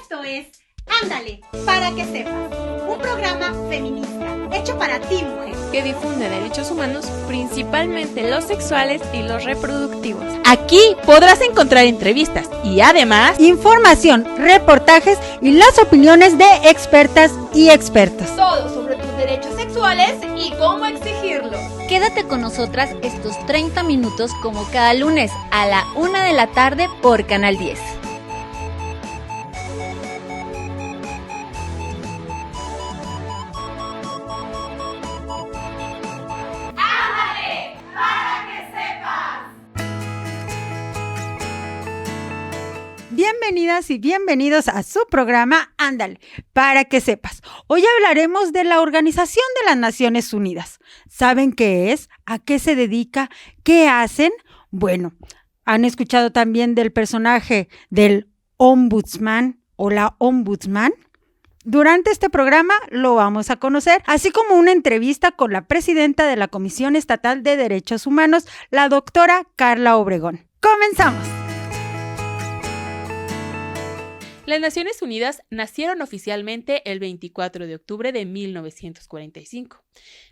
Esto es Ándale, para que sepas, un programa feminista hecho para ti, mujer, que difunde derechos humanos, principalmente los sexuales y los reproductivos. Aquí podrás encontrar entrevistas y además información, reportajes y las opiniones de expertas y expertos. Todo sobre tus derechos sexuales y cómo exigirlos. Quédate con nosotras estos 30 minutos como cada lunes a la 1 de la tarde por Canal 10. Bienvenidas y bienvenidos a su programa Ándale, para que sepas. Hoy hablaremos de la Organización de las Naciones Unidas. ¿Saben qué es? ¿A qué se dedica? ¿Qué hacen? Bueno, ¿han escuchado también del personaje del ombudsman o la ombudsman? Durante este programa lo vamos a conocer, así como una entrevista con la presidenta de la Comisión Estatal de Derechos Humanos, la doctora Carla Obregón. ¡Comenzamos! Las Naciones Unidas nacieron oficialmente el 24 de octubre de 1945,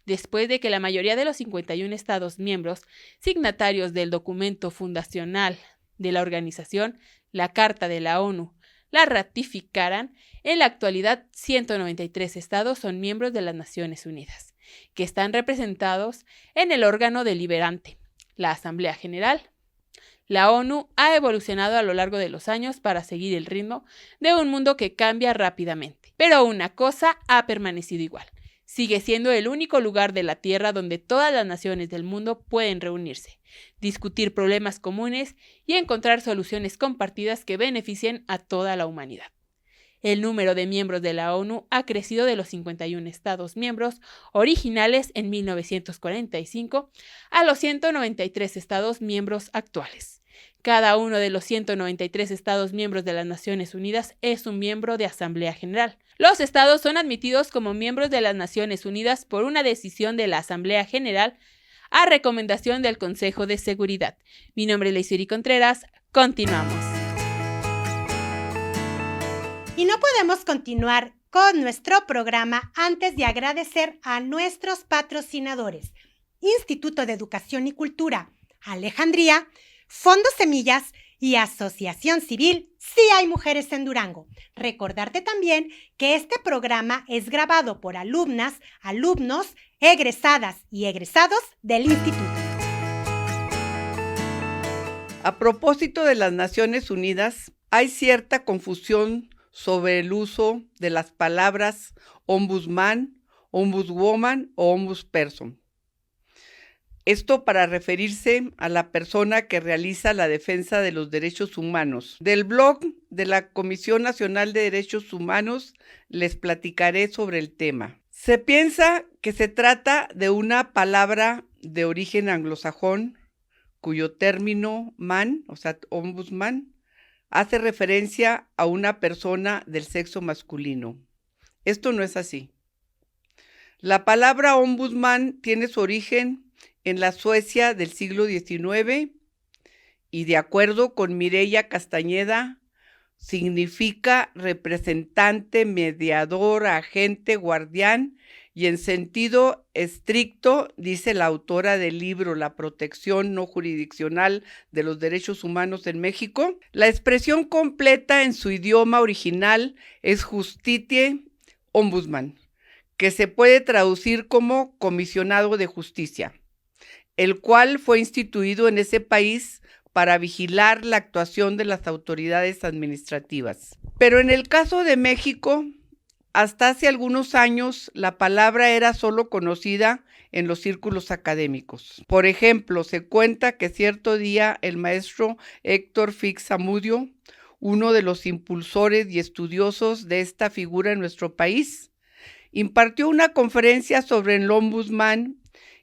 después de que la mayoría de los 51 Estados miembros signatarios del documento fundacional de la organización, la Carta de la ONU, la ratificaran. En la actualidad, 193 estados son miembros de las Naciones Unidas, que están representados en el órgano deliberante, la Asamblea General. La ONU ha evolucionado a lo largo de los años para seguir el ritmo de un mundo que cambia rápidamente. Pero una cosa ha permanecido igual. Sigue siendo el único lugar de la Tierra donde todas las naciones del mundo pueden reunirse, discutir problemas comunes y encontrar soluciones compartidas que beneficien a toda la humanidad. El número de miembros de la ONU ha crecido de los 51 Estados miembros originales en 1945 a los 193 Estados miembros actuales. Cada uno de los 193 Estados miembros de las Naciones Unidas es un miembro de Asamblea General. Los estados son admitidos como miembros de las Naciones Unidas por una decisión de la Asamblea General a recomendación del Consejo de Seguridad. Mi nombre es Leisuri Contreras. Continuamos. Y no podemos continuar con nuestro programa antes de agradecer a nuestros patrocinadores: Instituto de Educación y Cultura, Alejandría, Fondo Semillas y Asociación Civil Sí Hay Mujeres en Durango. Recordarte también que este programa es grabado por alumnas, alumnos, egresadas y egresados del instituto. A propósito de las Naciones Unidas, hay cierta confusión sobre el uso de las palabras ombudsman, ombudswoman o ombudsperson. Esto para referirse a la persona que realiza la defensa de los derechos humanos. Del blog de la Comisión Nacional de Derechos Humanos les platicaré sobre el tema. Se piensa que se trata de una palabra de origen anglosajón, cuyo término man, o sea, ombudsman, hace referencia a una persona del sexo masculino. Esto no es así. La palabra ombudsman tiene su origen en la Suecia del siglo XIX y, de acuerdo con Mireia Castañeda, significa representante, mediador, agente, guardián, y en sentido estricto, dice la autora del libro La protección no jurisdiccional de los derechos humanos en México, la expresión completa en su idioma original es Justitie Ombudsman, que se puede traducir como comisionado de justicia, el cual fue instituido en ese país para vigilar la actuación de las autoridades administrativas. Pero en el caso de México, hasta hace algunos años, la palabra era solo conocida en los círculos académicos. Por ejemplo, se cuenta que cierto día el maestro Héctor Fix Zamudio, uno de los impulsores y estudiosos de esta figura en nuestro país, impartió una conferencia sobre el ombudsman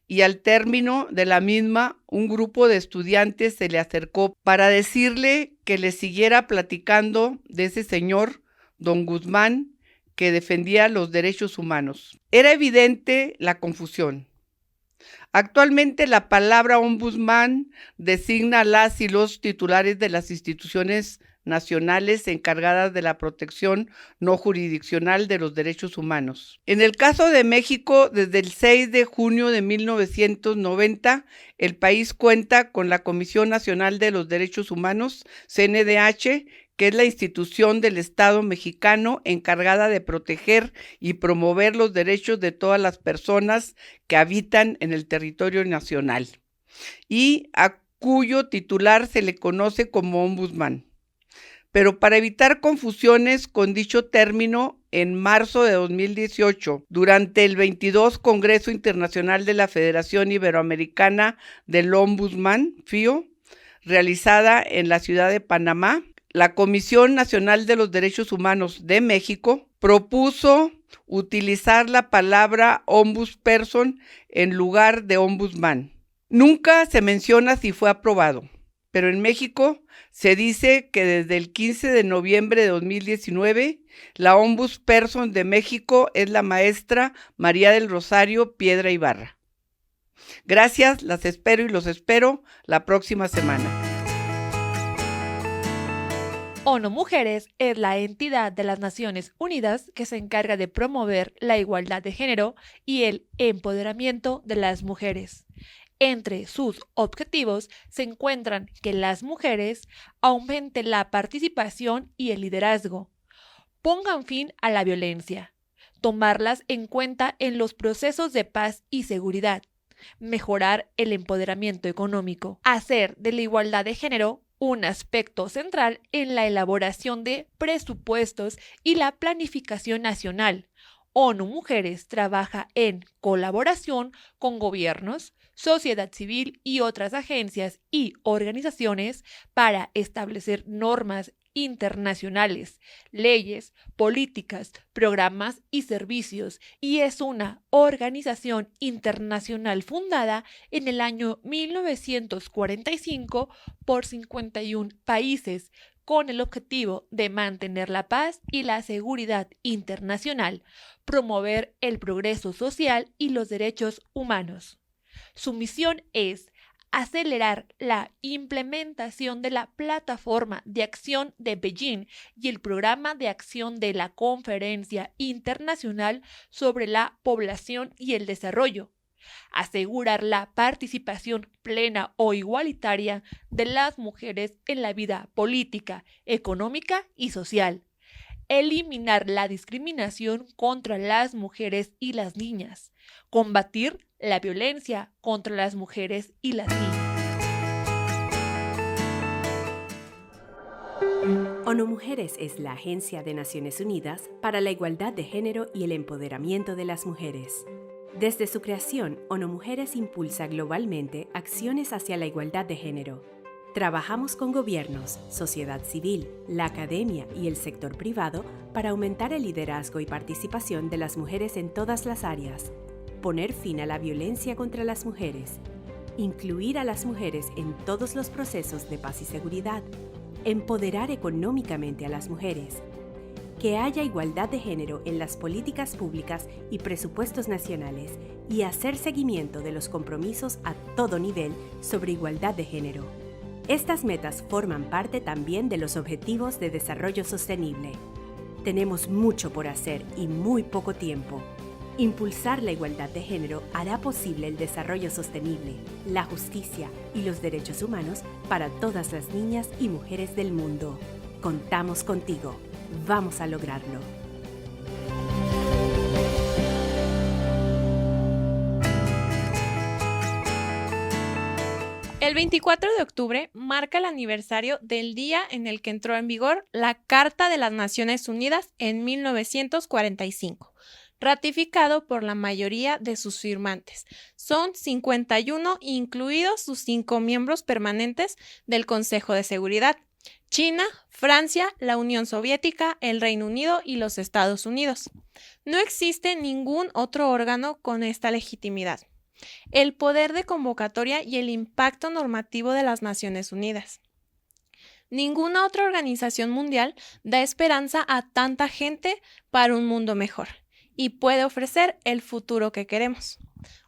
y al término de la misma, un grupo de estudiantes se le acercó para decirle que le siguiera platicando de ese señor, don Guzmán, que defendía los derechos humanos. Era evidente la confusión. Actualmente la palabra ombudsman designa a las y los titulares de las instituciones nacionales encargadas de la protección no jurisdiccional de los derechos humanos. En el caso de México, desde el 6 de junio de 1990, el país cuenta con la Comisión Nacional de los Derechos Humanos, CNDH, que es la institución del Estado mexicano encargada de proteger y promover los derechos de todas las personas que habitan en el territorio nacional, y a cuyo titular se le conoce como ombudsman. Pero para evitar confusiones con dicho término, en marzo de 2018, durante el 22 Congreso Internacional de la Federación Iberoamericana del Ombudsman, FIO, realizada en la ciudad de Panamá, la Comisión Nacional de los Derechos Humanos de México propuso utilizar la palabra ombudsperson en lugar de ombudsman. Nunca se menciona si fue aprobado, pero en México se dice que desde el 15 de noviembre de 2019, la ombudsperson de México es la maestra María del Rosario Piedra Ibarra. Gracias, las espero y los espero la próxima semana. ONU Mujeres es la entidad de las Naciones Unidas que se encarga de promover la igualdad de género y el empoderamiento de las mujeres. Entre sus objetivos se encuentran que las mujeres aumenten la participación y el liderazgo, pongan fin a la violencia, tomarlas en cuenta en los procesos de paz y seguridad, mejorar el empoderamiento económico, hacer de la igualdad de género un aspecto central en la elaboración de presupuestos y la planificación nacional. ONU Mujeres trabaja en colaboración con gobiernos, sociedad civil y otras agencias y organizaciones para establecer normas internacionales, leyes, políticas, programas y servicios, y es una organización internacional fundada en el año 1945 por 51 países, con el objetivo de mantener la paz y la seguridad internacional, promover el progreso social y los derechos humanos. Su misión es acelerar la implementación de la Plataforma de Acción de Beijing y el Programa de Acción de la Conferencia Internacional sobre la Población y el Desarrollo, asegurar la participación plena o igualitaria de las mujeres en la vida política, económica y social, eliminar la discriminación contra las mujeres y las niñas, combatir la violencia contra las mujeres y las niñas. ONU Mujeres es la Agencia de Naciones Unidas para la Igualdad de Género y el Empoderamiento de las Mujeres. Desde su creación, ONU Mujeres impulsa globalmente acciones hacia la igualdad de género. Trabajamos con gobiernos, sociedad civil, la academia y el sector privado para aumentar el liderazgo y participación de las mujeres en todas las áreas, poner fin a la violencia contra las mujeres, incluir a las mujeres en todos los procesos de paz y seguridad, empoderar económicamente a las mujeres, que haya igualdad de género en las políticas públicas y presupuestos nacionales y hacer seguimiento de los compromisos a todo nivel sobre igualdad de género. Estas metas forman parte también de los Objetivos de Desarrollo Sostenible. Tenemos mucho por hacer y muy poco tiempo. Impulsar la igualdad de género hará posible el desarrollo sostenible, la justicia y los derechos humanos para todas las niñas y mujeres del mundo. Contamos contigo. Vamos a lograrlo. El 24 de octubre marca el aniversario del día en el que entró en vigor la Carta de las Naciones Unidas en 1945, ratificado por la mayoría de sus firmantes. Son 51, incluidos sus 5 miembros permanentes del Consejo de Seguridad: China, Francia, la Unión Soviética, el Reino Unido y los Estados Unidos. No existe ningún otro órgano con esta legitimidad, el poder de convocatoria y el impacto normativo de las Naciones Unidas. Ninguna otra organización mundial da esperanza a tanta gente para un mundo mejor y puede ofrecer el futuro que queremos.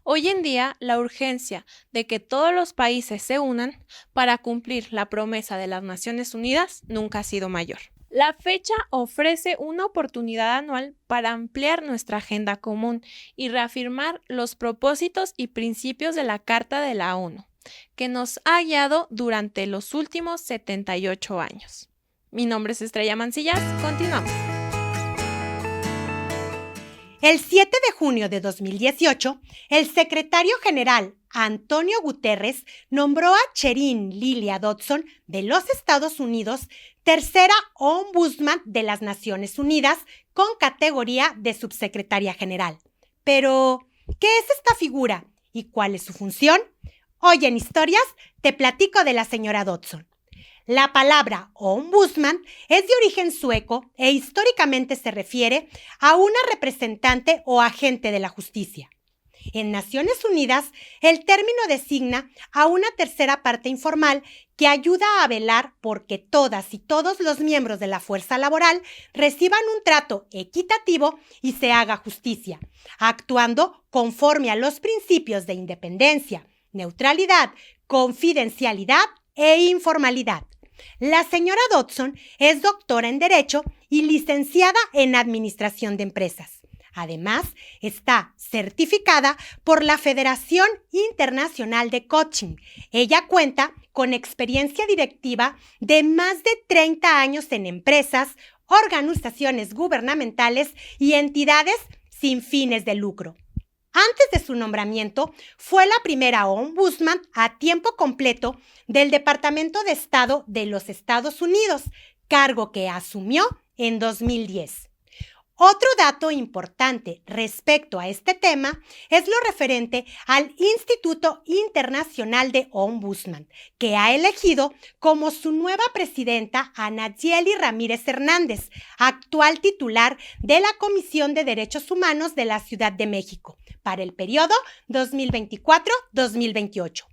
Hoy en día, la urgencia de que todos los países se unan para cumplir la promesa de las Naciones Unidas nunca ha sido mayor. La fecha ofrece una oportunidad anual para ampliar nuestra agenda común y reafirmar los propósitos y principios de la Carta de la ONU, que nos ha guiado durante los últimos 78 años. Mi nombre es Estrella Mancillas, continuamos. El 7 de junio de 2018, el secretario general Antonio Guterres nombró a Sherin Lilia Dodson de los Estados Unidos tercera ombudsman de las Naciones Unidas con categoría de subsecretaria general. Pero, ¿qué es esta figura y cuál es su función? Hoy en Historias te platico de la señora Dodson. La palabra ombudsman es de origen sueco e históricamente se refiere a una representante o agente de la justicia. En Naciones Unidas, el término designa a una tercera parte informal que ayuda a velar porque todas y todos los miembros de la fuerza laboral reciban un trato equitativo y se haga justicia, actuando conforme a los principios de independencia, neutralidad, confidencialidad e informalidad. La señora Dodson es doctora en Derecho y licenciada en Administración de Empresas. Además, está certificada por la Federación Internacional de Coaching. Ella cuenta con experiencia directiva de más de 30 años en empresas, organizaciones gubernamentales y entidades sin fines de lucro. Antes de su nombramiento, fue la primera ombudsman a tiempo completo del Departamento de Estado de los Estados Unidos, cargo que asumió en 2010. Otro dato importante respecto a este tema es lo referente al Instituto Internacional de Ombudsman, que ha elegido como su nueva presidenta a Nayeli Ramírez Hernández, actual titular de la Comisión de Derechos Humanos de la Ciudad de México, para el periodo 2024-2028.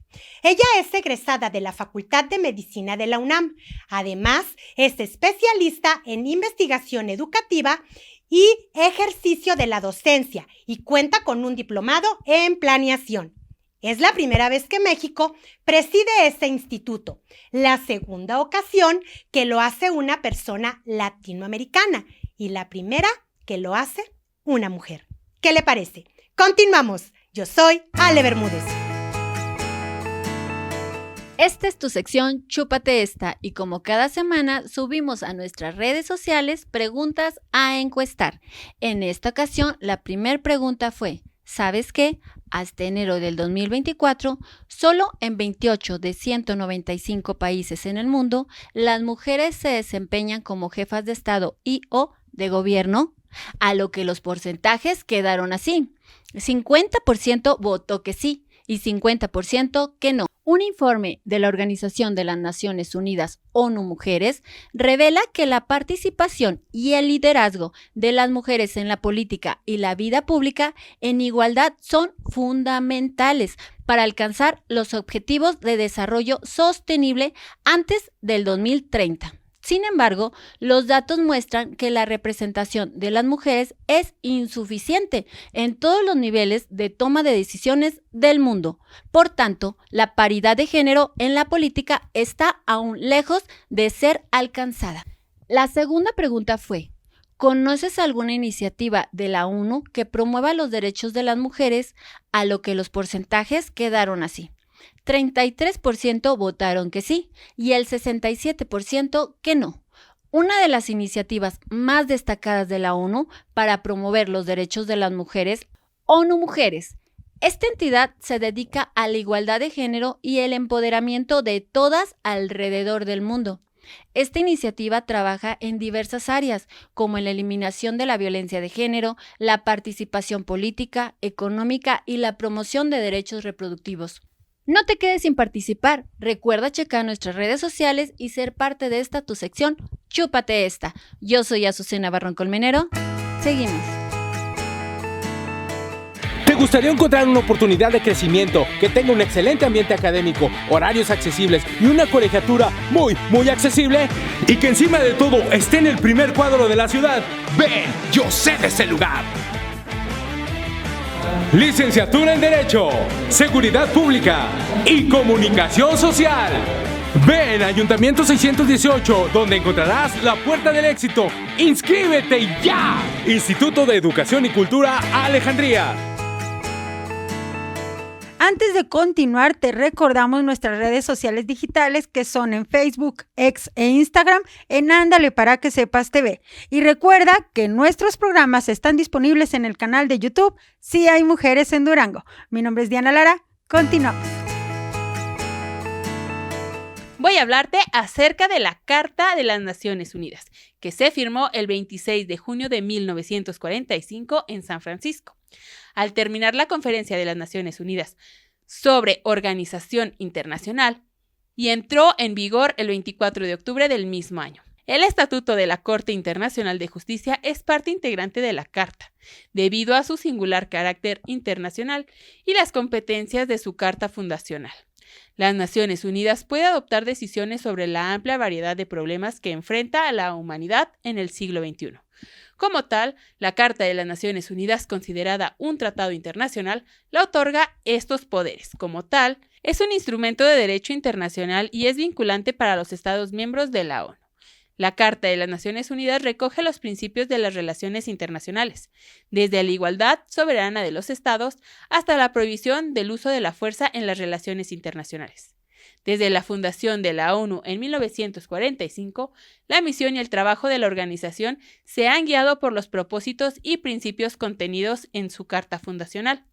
Ella es egresada de la Facultad de Medicina de la UNAM. Además, es especialista en investigación educativa y ejercicio de la docencia y cuenta con un diplomado en planeación. Es la primera vez que México preside ese instituto, la segunda ocasión que lo hace una persona latinoamericana y la primera que lo hace una mujer. ¿Qué le parece? Continuamos. Yo soy Ale Bermúdez. Esta es tu sección Chúpate Esta y como cada semana subimos a nuestras redes sociales preguntas a encuestar. En esta ocasión la primera pregunta fue, ¿sabes qué? Hasta enero del 2024, solo en 28 de 195 países en el mundo, las mujeres se desempeñan como jefas de Estado y o de gobierno, a lo que los porcentajes quedaron así. 50% votó que sí y 50% que no. Un informe de la Organización de las Naciones Unidas, ONU Mujeres, revela que la participación y el liderazgo de las mujeres en la política y la vida pública en igualdad son fundamentales para alcanzar los objetivos de desarrollo sostenible antes del 2030. Sin embargo, los datos muestran que la representación de las mujeres es insuficiente en todos los niveles de toma de decisiones del mundo. Por tanto, la paridad de género en la política está aún lejos de ser alcanzada. La segunda pregunta fue, ¿conoces alguna iniciativa de la ONU que promueva los derechos de las mujeres? A lo que los porcentajes quedaron así. 33% votaron que sí y el 67% que no. Una de las iniciativas más destacadas de la ONU para promover los derechos de las mujeres, ONU Mujeres. Esta entidad se dedica a la igualdad de género y el empoderamiento de todas alrededor del mundo. Esta iniciativa trabaja en diversas áreas, como en la eliminación de la violencia de género, la participación política, económica y la promoción de derechos reproductivos. No te quedes sin participar. Recuerda checar nuestras redes sociales y ser parte de esta tu sección Chúpate Esta. Yo soy Azucena Barrón Colmenero. Seguimos. ¿Te gustaría encontrar una oportunidad de crecimiento que tenga un excelente ambiente académico, horarios accesibles y una colegiatura muy accesible? Y que encima de todo esté en el primer cuadro de la ciudad. ¡Ven! ¡Yo sé de ese lugar! Licenciatura en Derecho, Seguridad Pública y Comunicación Social. Ven a Ayuntamiento 618, donde encontrarás la puerta del éxito. ¡Inscríbete ya! Instituto de Educación y Cultura Alejandría. Antes de continuar, te recordamos nuestras redes sociales digitales que son en Facebook, X e Instagram en Ándale para que sepas TV. Y recuerda que nuestros programas están disponibles en el canal de YouTube Si hay mujeres en Durango. Mi nombre es Diana Lara. Continuamos. Voy a hablarte acerca de la Carta de las Naciones Unidas, que se firmó el 26 de junio de 1945 en San Francisco. Al terminar la Conferencia de las Naciones Unidas sobre Organización Internacional, y entró en vigor el 24 de octubre del mismo año. El Estatuto de la Corte Internacional de Justicia es parte integrante de la Carta, debido a su singular carácter internacional y las competencias de su Carta fundacional. Las Naciones Unidas puede adoptar decisiones sobre la amplia variedad de problemas que enfrenta a la humanidad en el siglo XXI. Como tal, la Carta de las Naciones Unidas, considerada un tratado internacional, le otorga estos poderes. Como tal, es un instrumento de derecho internacional y es vinculante para los Estados miembros de la ONU. La Carta de las Naciones Unidas recoge los principios de las relaciones internacionales, desde la igualdad soberana de los Estados hasta la prohibición del uso de la fuerza en las relaciones internacionales. Desde la fundación de la ONU en 1945, la misión y el trabajo de la organización se han guiado por los propósitos y principios contenidos en su Carta fundacional,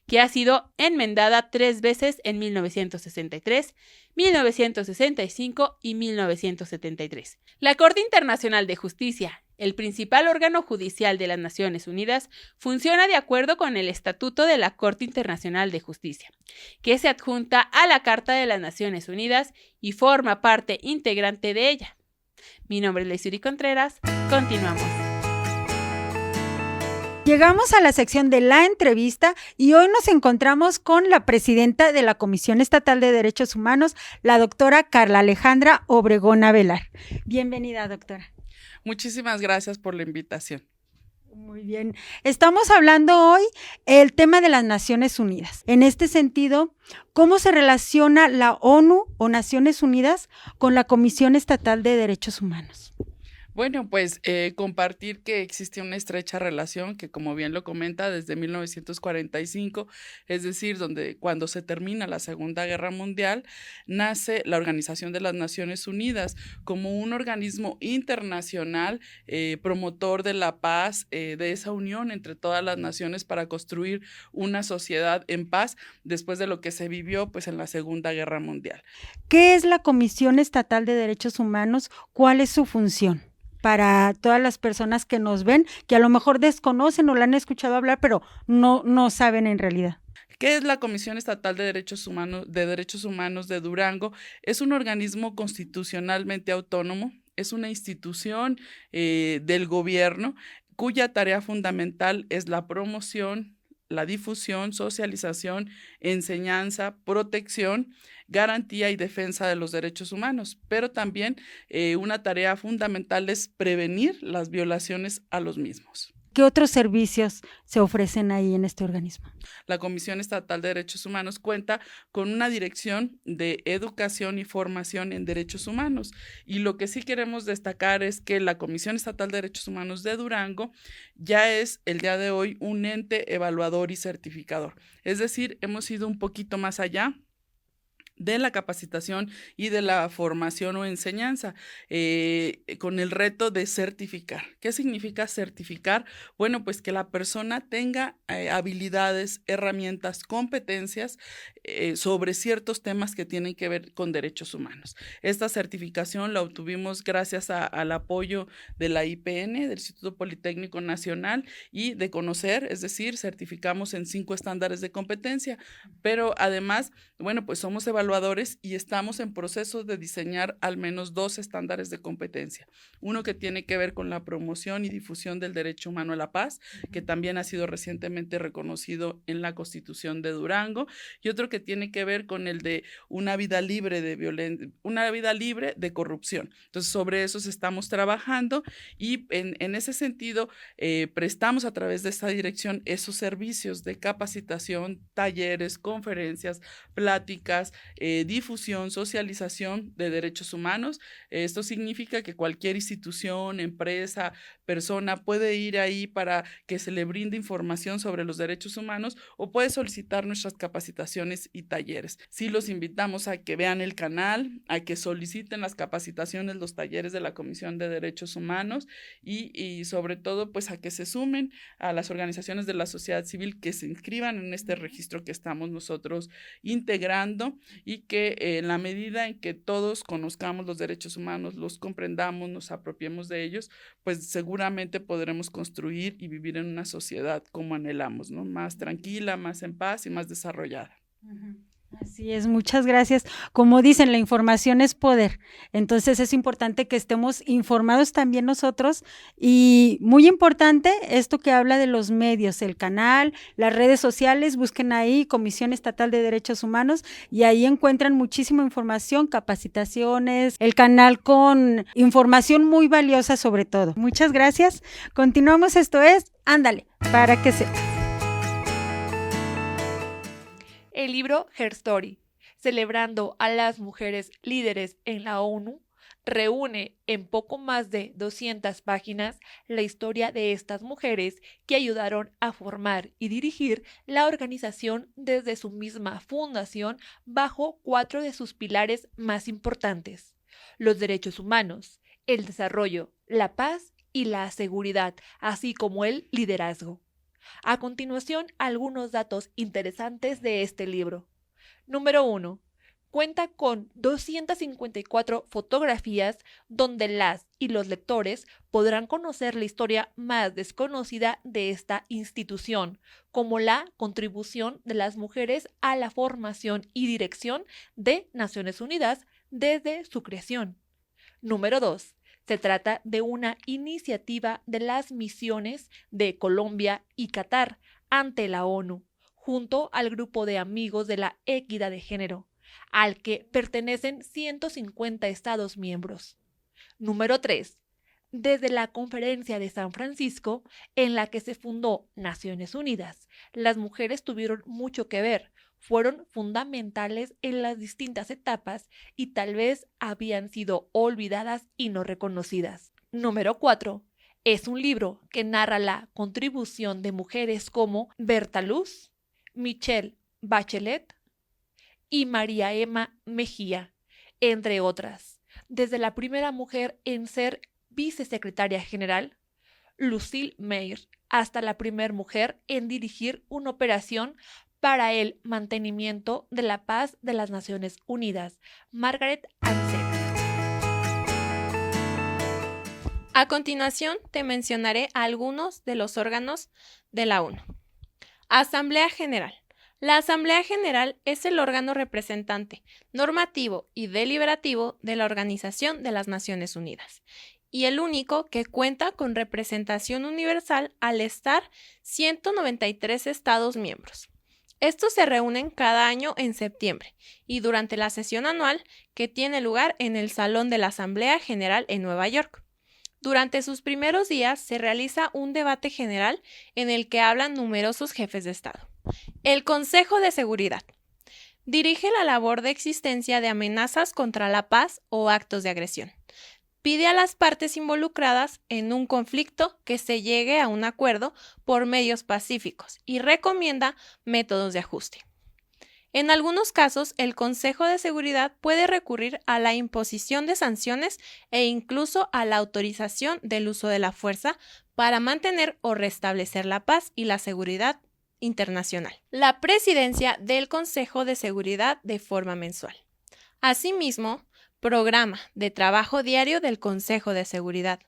que ha sido enmendada 3 veces en 1963, 1965 y 1973. La Corte Internacional de Justicia, el principal órgano judicial de las Naciones Unidas, funciona de acuerdo con el Estatuto de la Corte Internacional de Justicia, que se adjunta a la Carta de las Naciones Unidas y forma parte integrante de ella. Mi nombre es Leisuri Contreras. Continuamos. Llegamos a la sección de la entrevista y hoy nos encontramos con la presidenta de la Comisión Estatal de Derechos Humanos, la doctora Carla Alejandra Obregón Avelar. Bienvenida, doctora. Muchísimas gracias por la invitación. Muy bien. Estamos hablando hoy el tema de las Naciones Unidas. En este sentido, ¿cómo se relaciona la ONU o Naciones Unidas con la Comisión Estatal de Derechos Humanos? Bueno, pues compartir que existe una estrecha relación que, como bien lo comenta, desde 1945, es decir, cuando se termina la Segunda Guerra Mundial, nace la Organización de las Naciones Unidas como un organismo internacional promotor de la paz, de esa unión entre todas las naciones para construir una sociedad en paz después de lo que se vivió pues, en la Segunda Guerra Mundial. ¿Qué es la Comisión Estatal de Derechos Humanos? ¿Cuál es su función? Para todas las personas que nos ven, que a lo mejor desconocen o la han escuchado hablar, pero no saben en realidad. ¿Qué es la Comisión Estatal de Derechos Humanos de Durango? Es un organismo constitucionalmente autónomo, es una institución del gobierno cuya tarea fundamental es la promoción, la difusión, socialización, enseñanza, protección, garantía y defensa de los derechos humanos, pero también una tarea fundamental es prevenir las violaciones a los mismos. ¿Qué otros servicios se ofrecen ahí en este organismo? La Comisión Estatal de Derechos Humanos cuenta con una dirección de educación y formación en derechos humanos. Y lo que sí queremos destacar es que la Comisión Estatal de Derechos Humanos de Durango ya es el día de hoy un ente evaluador y certificador. Es decir, hemos ido un poquito más allá de la capacitación y de la formación o enseñanza, con el reto de certificar. ¿Qué significa certificar? Bueno, pues que la persona tenga habilidades, herramientas, competencias sobre ciertos temas que tienen que ver con derechos humanos. Esta certificación la obtuvimos gracias al apoyo de la IPN, del Instituto Politécnico Nacional, y de Conocer, es decir, certificamos en 5 estándares de competencia, pero además, bueno, pues somos evaluados evaluadores y estamos en proceso de diseñar al menos 2 estándares de competencia. Uno que tiene que ver con la promoción y difusión del derecho humano a la paz, que también ha sido recientemente reconocido en la Constitución de Durango, y otro que tiene que ver con el de una vida libre de violencia, una vida libre de corrupción. Entonces, sobre eso estamos trabajando y en ese sentido prestamos a través de esta dirección esos servicios de capacitación, talleres, conferencias, pláticas, difusión, socialización de derechos humanos. Esto significa que cualquier institución, empresa, persona puede ir ahí para que se le brinde información sobre los derechos humanos o puede solicitar nuestras capacitaciones y talleres. Sí los invitamos a que vean el canal, a que soliciten las capacitaciones, los talleres de la Comisión de Derechos Humanos y sobre todo pues a que se sumen a las organizaciones de la sociedad civil, que se inscriban en este registro que estamos nosotros integrando y que en la medida en que todos conozcamos los derechos humanos, los comprendamos, nos apropiemos de ellos, pues seguramente podremos construir y vivir en una sociedad como anhelamos, ¿no? Más tranquila, más en paz y más desarrollada. Así es, muchas gracias. Como dicen, la información es poder, entonces es importante que estemos informados también nosotros y muy importante esto que habla de los medios, el canal, las redes sociales, busquen ahí Comisión Estatal de Derechos Humanos y ahí encuentran muchísima información, capacitaciones, el canal con información muy valiosa sobre todo. Muchas gracias. Continuamos, esto es Ándale, para que sepas. El libro Her Story, celebrando a las mujeres líderes en la ONU, reúne en poco más de 200 páginas la historia de estas mujeres que ayudaron a formar y dirigir la organización desde su misma fundación bajo 4 de sus pilares más importantes: los derechos humanos, el desarrollo, la paz y la seguridad, así como el liderazgo. A continuación, algunos datos interesantes de este libro. Número 1. Cuenta con 254 fotografías donde las y los lectores podrán conocer la historia más desconocida de esta institución, como la contribución de las mujeres a la formación y dirección de Naciones Unidas desde su creación. Número 2. Se trata de una iniciativa de las misiones de Colombia y Qatar ante la ONU, junto al grupo de amigos de la equidad de género, al que pertenecen 150 Estados miembros. Número 3. Desde la Conferencia de San Francisco, en la que se fundó Naciones Unidas, las mujeres tuvieron mucho que ver, fueron fundamentales en las distintas etapas y tal vez habían sido olvidadas y no reconocidas. Número 4. Es un libro que narra la contribución de mujeres como Berta Luz, Michelle Bachelet y María Emma Mejía, entre otras. Desde la primera mujer en ser vicesecretaria general, Lucille Meyer, hasta la primera mujer en dirigir una operación para el mantenimiento de la paz de las Naciones Unidas, Margaret Ansett. A continuación, te mencionaré algunos de los órganos de la ONU. Asamblea General. La Asamblea General es el órgano representante, normativo y deliberativo de la Organización de las Naciones Unidas, y el único que cuenta con representación universal al estar 193 Estados miembros. Estos se reúnen cada año en septiembre y durante la sesión anual que tiene lugar en el Salón de la Asamblea General en Nueva York. Durante sus primeros días se realiza un debate general en el que hablan numerosos jefes de Estado. El Consejo de Seguridad dirige la labor de existencia de amenazas contra la paz o actos de agresión. Pide a las partes involucradas en un conflicto que se llegue a un acuerdo por medios pacíficos y recomienda métodos de ajuste. En algunos casos, el Consejo de Seguridad puede recurrir a la imposición de sanciones e incluso a la autorización del uso de la fuerza para mantener o restablecer la paz y la seguridad internacional. La presidencia del Consejo de Seguridad de forma mensual. Asimismo, Programa de Trabajo Diario del Consejo de Seguridad.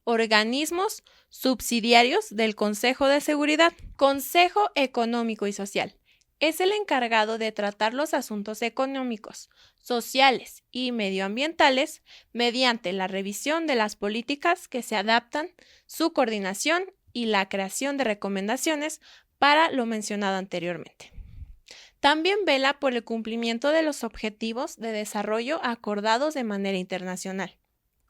Organismos subsidiarios del Consejo de Seguridad. Consejo Económico y Social. es el encargado de tratar los asuntos económicos, sociales y medioambientales mediante la revisión de las políticas que se adaptan, su coordinación y la creación de recomendaciones para lo mencionado anteriormente. También vela por el cumplimiento de los objetivos de desarrollo acordados de manera internacional.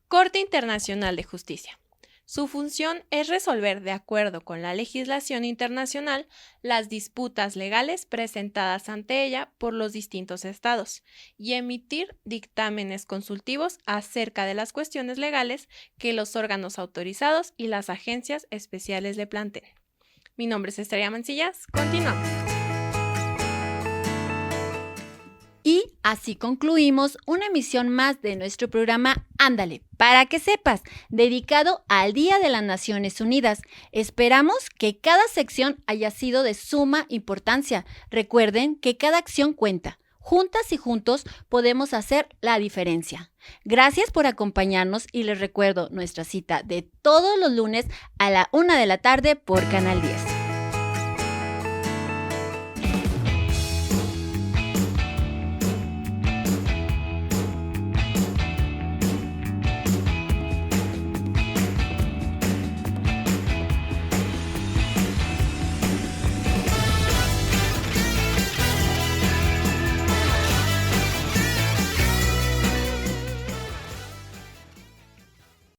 Corte Internacional de Justicia. Su función es resolver, de acuerdo con la legislación internacional, las disputas legales presentadas ante ella por los distintos estados y emitir dictámenes consultivos acerca de las cuestiones legales que los órganos autorizados y las agencias especiales le planteen. Mi nombre es Estrella Mancillas. Continuamos. Y así concluimos una emisión más de nuestro programa Ándale, para que sepas, dedicado al Día de las Naciones Unidas. Esperamos que cada sección haya sido de suma importancia. Recuerden que cada acción cuenta. Juntas y juntos podemos hacer la diferencia. Gracias por acompañarnos y les recuerdo nuestra cita de todos los lunes a la 1 de la tarde por Canal 10.